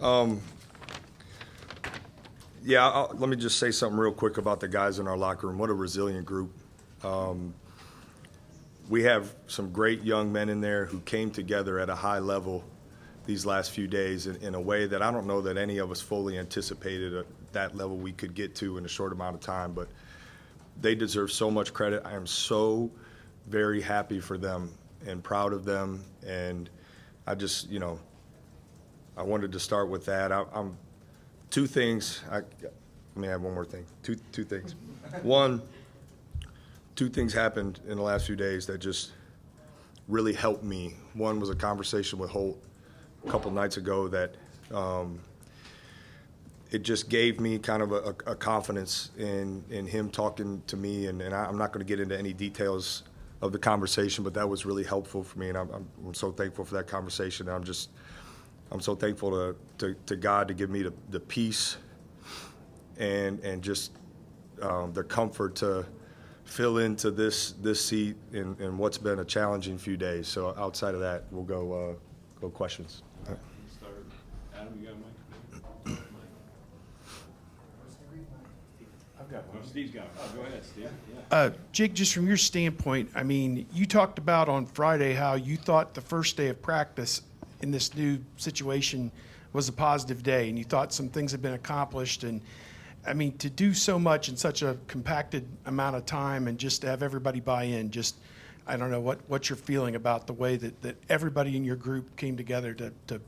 Let me just say something real quick about the guys in our locker room. What a resilient group. We have some great young men in there who came together at a high level these last few days in a way that I don't know that any of us fully anticipated at that level we could get to in a short amount of time. But they deserve so much credit. I am so very happy for them and proud of them. And I just, I wanted to start with that. I'm two things. Let me add one more thing. Two things. One, two things happened in the last few days that just really helped me. One was a conversation with Holt a couple nights ago that it just gave me kind of a confidence in him talking to me. And I'm not going to get into any details of the conversation, but that was really helpful for me. And I'm so thankful for that conversation. I'm so thankful to God to give me the peace and just the comfort to fill into this seat in what's been a challenging few days. So outside of that, we'll go questions. Start. Adam, you got a mic? I've got one. Steve's got one. Oh, go ahead, Steve. Yeah. Jake, just from your standpoint, I mean, you talked about on Friday how you thought the first day of practice in this new situation was a positive day, and you thought some things had been accomplished. And I mean, to do so much in such a compacted amount of time and just to have everybody buy in, just, I don't know what you're feeling about the way that everybody in your group came together to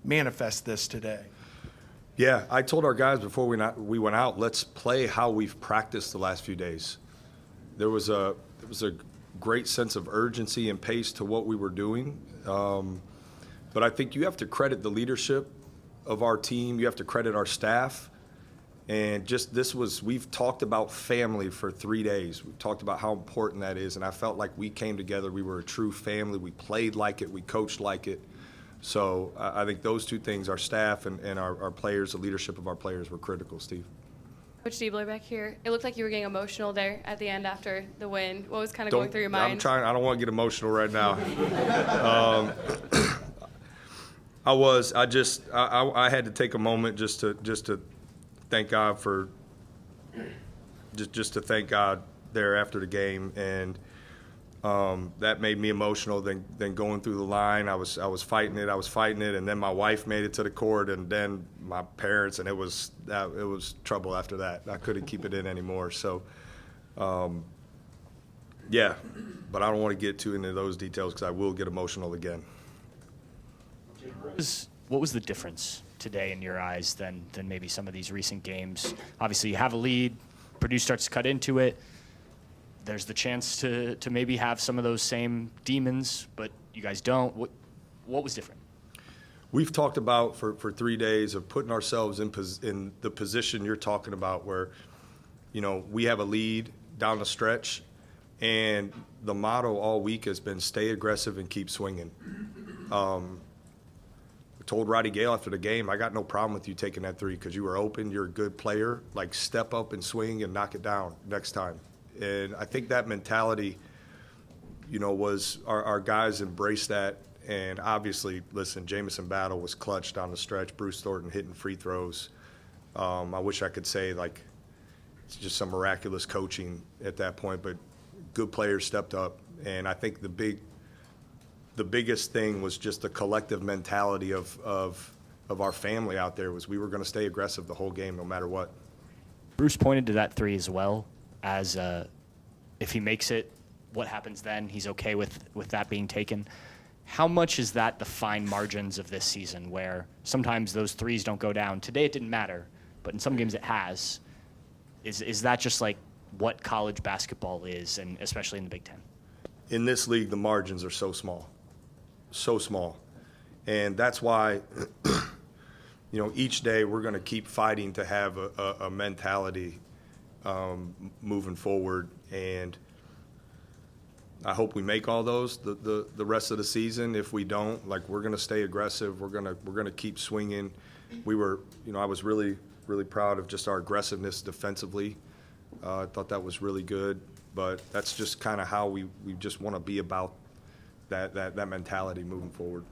manifest this today. Yeah, I told our guys before we went out, let's play how we've practiced the last few days. There was a great sense of urgency and pace to what we were doing. But I think you have to credit the leadership of our team. You have to credit our staff. And just we've talked about family for 3 days. We've talked about how important that is. And I felt like we came together. We were a true family. We played like it. We coached like it. So I think those two things, our staff and our players, the leadership of our players, were critical. Steve. Coach Diebler back here. It looked like you were getting emotional there at the end after the win. What was kind of going through your mind? I don't want to get emotional right now. I had to take a moment just to thank God for just to thank God there after the game, and that made me emotional. Then going through the line, I was fighting it, and then my wife made it to the court, and then my parents, and it was trouble after that. I couldn't keep it in anymore. So, yeah, but I don't want to get too into those details because I will get emotional again. What was the difference today in your eyes than maybe some of these recent games? Obviously, you have a lead. Purdue starts to cut into it. There's the chance to maybe have some of those same demons, but you guys don't. What was different? We've talked about for 3 days of putting ourselves in the position you're talking about where, we have a lead down the stretch, and the motto all week has been stay aggressive and keep swinging. Told Roddy Gale after the game, I got no problem with you taking that three because you were open, you're a good player. Like, step up and swing and knock it down next time. And I think that mentality, was our guys embraced that. And obviously, listen, Jamison Battle was clutch down the stretch. Bruce Thornton hitting free throws. I wish I could say, it's just some miraculous coaching at that point, but good players stepped up. And I think the biggest thing was just the collective mentality of our family out there was we were going to stay aggressive the whole game no matter what. Bruce pointed to that three as well as if he makes it, what happens then? He's okay with that being taken. How much is that the fine margins of this season where sometimes those threes don't go down? Today it didn't matter, but in some games it has. Is that just like what college basketball is, and especially in the Big Ten? In this league, the margins are so small. So small. And that's why, each day we're going to keep fighting to have a mentality moving forward. And I hope we make all those the rest of the season. If we don't, we're going to stay aggressive. We're going to keep swinging. We were, I was really, really proud of just our aggressiveness defensively. I thought that was really good. But that's just kind of how we just want to be about that mentality moving forward.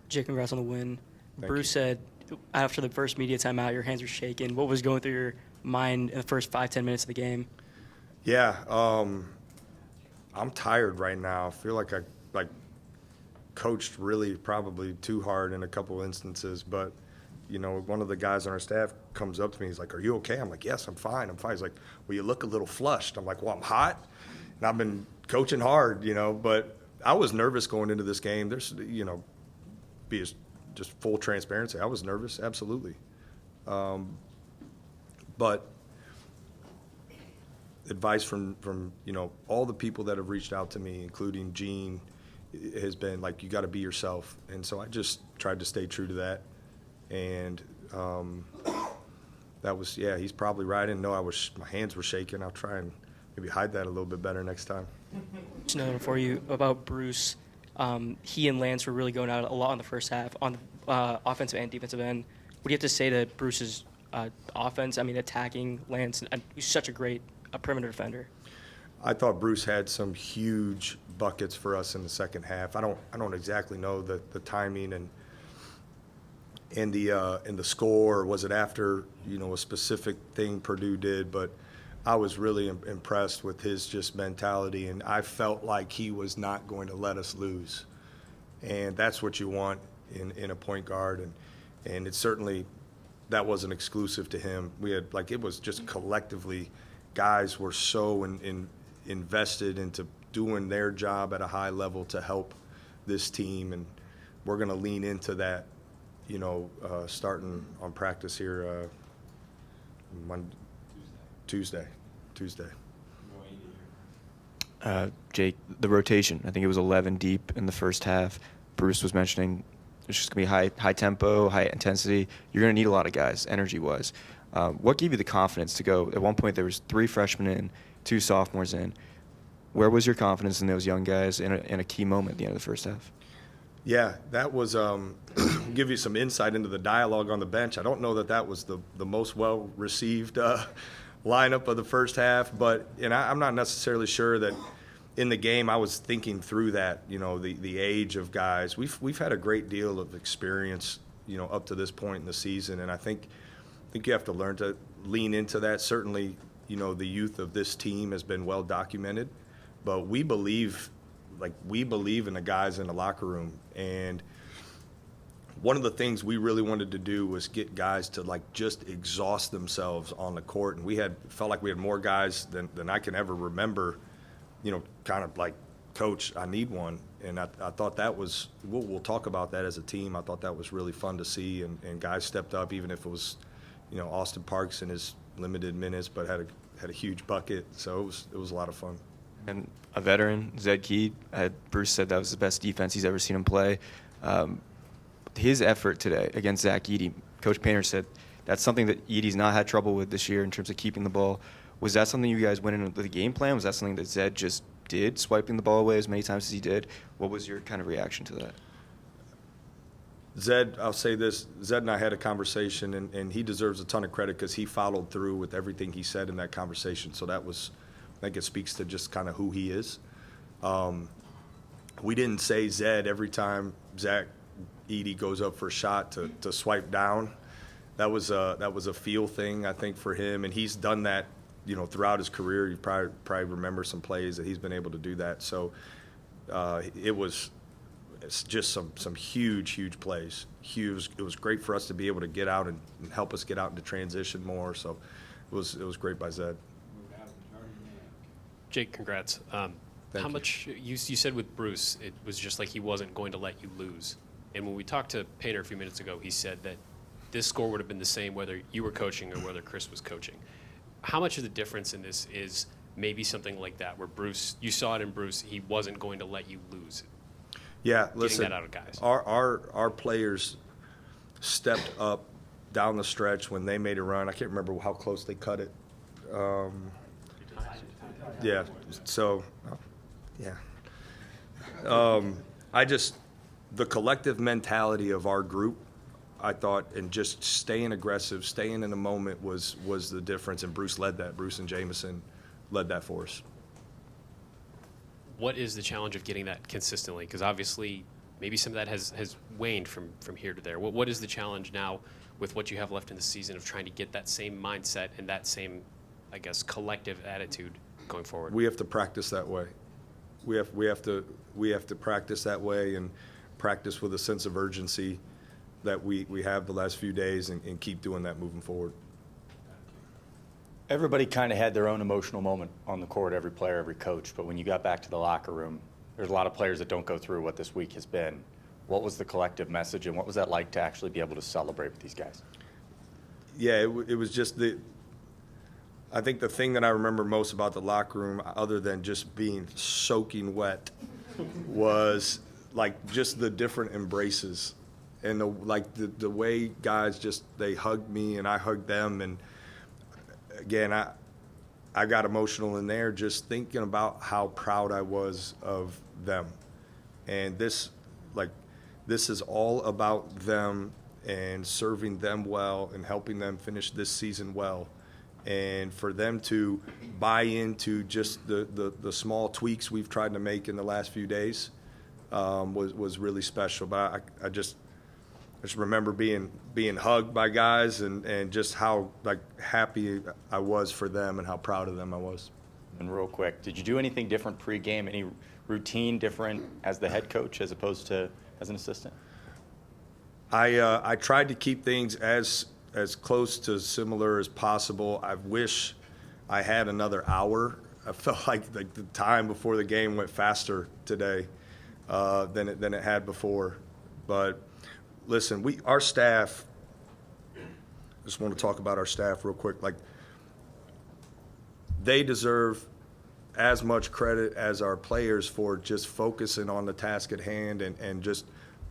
Jake, congrats on the win. Thank Bruce you. said after the first media timeout, your hands were shaking. What was going through your mind in the first 5-10 minutes of the game? Yeah, I'm tired right now. I feel like I coached really probably too hard in a couple instances, but one of the guys on our staff comes up to me. He's like, "Are you okay?" I'm like, "Yes, I'm fine. I'm fine." He's like, "Well, you look a little flushed." I'm like, "Well, I'm hot, and I've been coaching hard, But I was nervous going into this game. There's, just full transparency. I was nervous, absolutely. But advice from all the people that have reached out to me, including Gene, has been like, you got to be yourself. And so I just tried to stay true to that. And that was, he's probably right. I didn't know my hands were shaking. I'll try and maybe hide that a little bit better next time. Just another one for you about Bruce. He and Lance were really going out a lot in the first half on the offensive and defensive end. What do you have to say to Bruce's offense? I mean, attacking Lance. He's such a great perimeter defender. I thought Bruce had some huge buckets for us in the second half. I don't exactly know the timing and the score. Or was it after a specific thing Purdue did? But I was really impressed with his just mentality, and I felt like he was not going to let us lose. And that's what you want in a point guard, and it's certainly that wasn't exclusive to him. We had it was just collectively, guys were so invested into doing their job at a high level to help this team, and we're going to lean into that, starting on practice here Tuesday. Jake, the rotation, I think it was 11 deep in the first half. Bruce was mentioning it's just going to be high tempo, high intensity. You're going to need a lot of guys, energy-wise. What gave you the confidence to go? At one point, there was 3 freshmen in, 2 sophomores in. Where was your confidence in those young guys in a key moment at the end of the first half? Yeah, that was give you some insight into the dialogue on the bench. I don't know that was the most well-received lineup of the first half, but I'm not necessarily sure that in the game I was thinking through that, the age of guys. We've had a great deal of experience, up to this point in the season, and I think you have to learn to lean into that. Certainly, the youth of this team has been well documented, but we believe in the guys in the locker room. And one of the things we really wanted to do was get guys to just exhaust themselves on the court, and felt like we had more guys than I can ever remember, kind of like, "Coach, I need one." And I thought that was, we'll talk about that as a team. I thought that was really fun to see, and guys stepped up, even if it was, Austin Parks in his limited minutes, but had a huge bucket. So it was a lot of fun. And a veteran, Zed Keed, Bruce said that was the best defense he's ever seen him play. His effort today against Zach Edey, Coach Painter said that's something that Edey's not had trouble with this year in terms of keeping the ball. Was that something you guys went into the game plan? Was that something that Zed just did, swiping the ball away as many times as he did? What was your kind of reaction to that? Zed, I'll say this, Zed and I had a conversation, and he deserves a ton of credit because he followed through with everything he said in that conversation. So I think it speaks to just kind of who he is. We didn't say Zed every time Zach Edey goes up for a shot to swipe down. That was a feel thing, I think, for him, and he's done that, throughout his career. You probably remember some plays that he's been able to do that. So it's just some huge plays. It was great for us to be able to get out and help us get out into transition more. So it was great by Zed. Jake, congrats. How you. much you said with Bruce, it was just like he wasn't going to let you lose. And when we talked to Painter a few minutes ago, he said that this score would have been the same whether you were coaching or whether Chris was coaching. How much of the difference in this is maybe something like that, where Bruce, you saw it in Bruce, he wasn't going to let you lose? Yeah, listen, Getting that out of guys. Our players stepped up down the stretch when they made a run. I can't remember how close they cut it. Yeah. So, yeah. The collective mentality of our group, I thought, and just staying aggressive, staying in the moment was the difference. And Bruce led that. Bruce and Jamison led that for us. What is the challenge of getting that consistently? Because obviously maybe some of that has waned from here to there. What is the challenge now with what you have left in the season of trying to get that same mindset and that same, I guess, collective attitude going forward? We have to practice that way. We have to practice that way and practice with a sense of urgency that we have the last few days and keep doing that moving forward. Everybody kind of had their own emotional moment on the court, every player, every coach. But when you got back to the locker room, there's a lot of players that don't go through what this week has been. What was the collective message, and what was that like to actually be able to celebrate with these guys? Yeah, it was just I think the thing that I remember most about the locker room, other than just being soaking wet, was like just the different embraces and the way guys just, they hugged me and I hugged them. And again, I got emotional in there just thinking about how proud I was of them. And this is all about them and serving them well and helping them finish this season well. And for them to buy into just the small tweaks we've tried to make in the last few days was really special. But I just remember being hugged by guys and just how happy I was for them and how proud of them I was. And real quick, did you do anything different pregame? Any routine different as the head coach as opposed to as an assistant? I tried to keep things as close to similar as possible. I wish I had another hour. I felt like the time before the game went faster today than it had before. But listen, our staff, I just want to talk about our staff real quick. They deserve as much credit as our players for just focusing on the task at hand and just,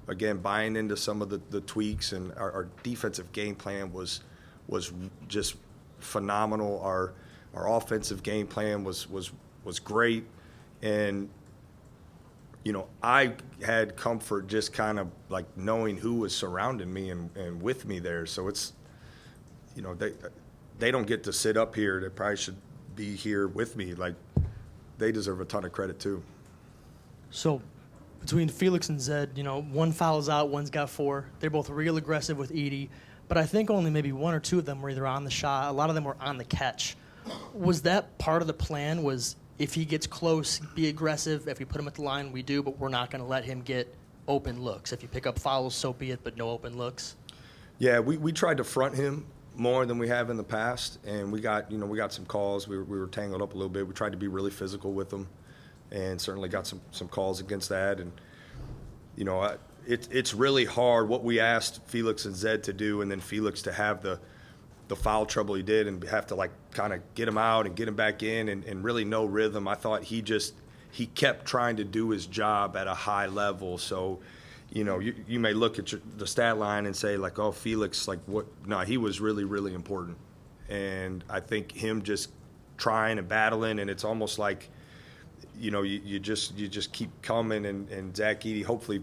again, buying into some of the tweaks. And our defensive game plan was just phenomenal. Our offensive game plan was great. And, I had comfort just kind of knowing who was surrounding me and with me there. So it's, they don't get to sit up here. They probably should be here with me. They deserve a ton of credit too. So between Felix and Zed, one fouls out, one's got 4. They're both real aggressive with Edie, but I think only maybe 1 or 2 of them were either on the shot. A lot of them were on the catch. Was that part of the plan, was if he gets close, be aggressive? If we put him at the line, we do, but we're not going to let him get open looks. If you pick up fouls, so be it, but no open looks. Yeah, we tried to front him more than we have in the past, and we got some calls. We were tangled up a little bit. We tried to be really physical with him, and certainly got some calls against that. And it's really hard what we asked Felix and Zed to do, and then Felix to have the foul trouble he did and have to kind of get him out and get him back in and really no rhythm. I thought he kept trying to do his job at a high level. So, you may look at the stat line and say oh, Felix, what? No, he was really, really important. And I think him just trying and battling, and it's almost like, you just keep coming, and Zach Edey hopefully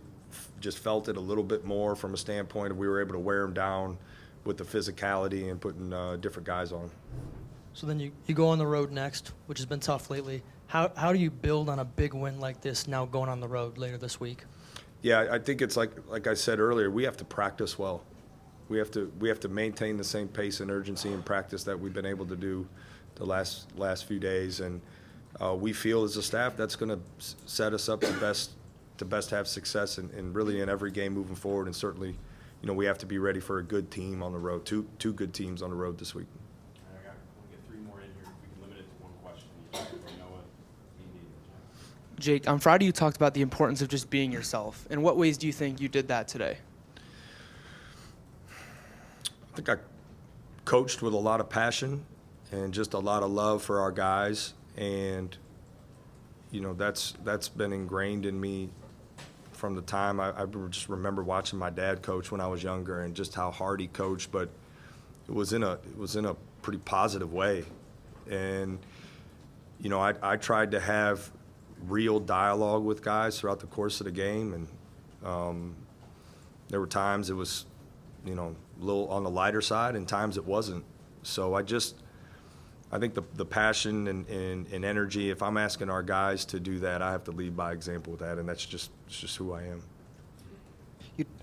just felt it a little bit more from a standpoint of we were able to wear him down with the physicality and putting different guys on. So then you go on the road next, which has been tough lately. How do you build on a big win like this now going on the road later this week? Yeah, I think it's like I said earlier, we have to practice well. We have to maintain the same pace and urgency and practice that we've been able to do the last few days, and we feel as a staff that's going to set us up to best have success in really in every game moving forward. And certainly, we have to be ready for a good team on the road. Two good teams on the road this week. We'll get 3 more in here. If we can limit it to 1 question each. You know what? Jake, on Friday you talked about the importance of just being yourself. In what ways do you think you did that today? I think I coached with a lot of passion and just a lot of love for our guys, and that's been ingrained in me from the time I just remember watching my dad coach when I was younger, and just how hard he coached, but it was in a pretty positive way. And I tried to have real dialogue with guys throughout the course of the game, and there were times it was a little on the lighter side, and times it wasn't. So I think the passion and energy, if I'm asking our guys to do that, I have to lead by example with that, and it's just who I am.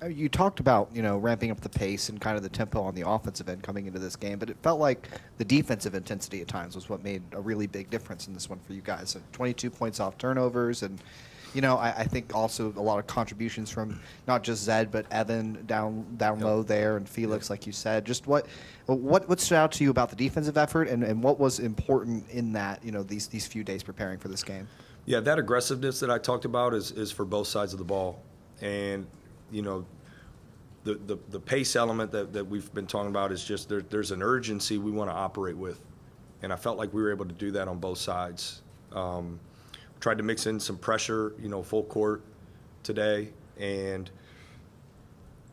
You talked about, ramping up the pace and kind of the tempo on the offensive end coming into this game, but it felt like the defensive intensity at times was what made a really big difference in this one for you guys. So 22 points off turnovers, and I think also a lot of contributions from not just Zed but Evan down low there, and Felix, like you said. Just what stood out to you about the defensive effort, and what was important in that these few days preparing for this game? Yeah, that aggressiveness that I talked about is for both sides of the ball. And, the pace element that we've been talking about is just there's an urgency we want to operate with. And I felt like we were able to do that on both sides. Tried to mix in some pressure, full court today. And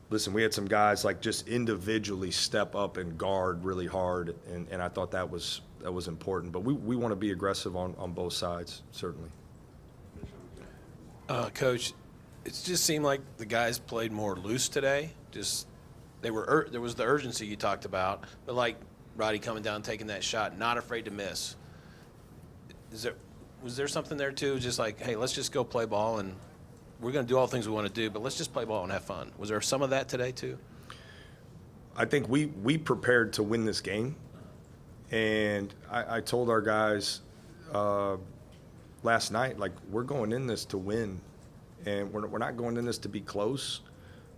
listen, we had some guys like just individually step up and guard really hard. And I thought that was important. But we want to be aggressive on both sides, certainly. Coach, it just seemed like the guys played more loose today. Just there was the urgency you talked about, but like Roddy coming down, taking that shot, not afraid to miss. Was there something there too? Just like, hey, let's just go play ball, and we're going to do all the things we want to do, but let's just play ball and have fun. Was there some of that today too? I think we prepared to win this game, and I told our guys last night, like, we're going in this to win, and we're not going in this to be close.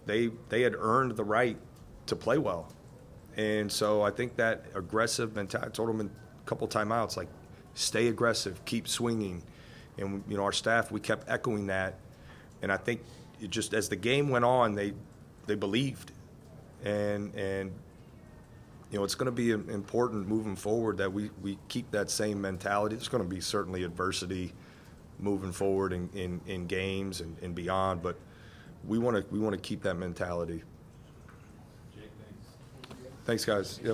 They had earned the right to play well, and so I think that aggressive mentality. I told them in a couple timeouts, like, stay aggressive, keep swinging, and our staff, we kept echoing that, and I think it just as the game went on, they believed, and it's going to be important moving forward that we keep that same mentality. There's going to be certainly adversity moving forward in games and beyond, but we want to keep that mentality. Jake, thanks. Thanks, guys. Yep.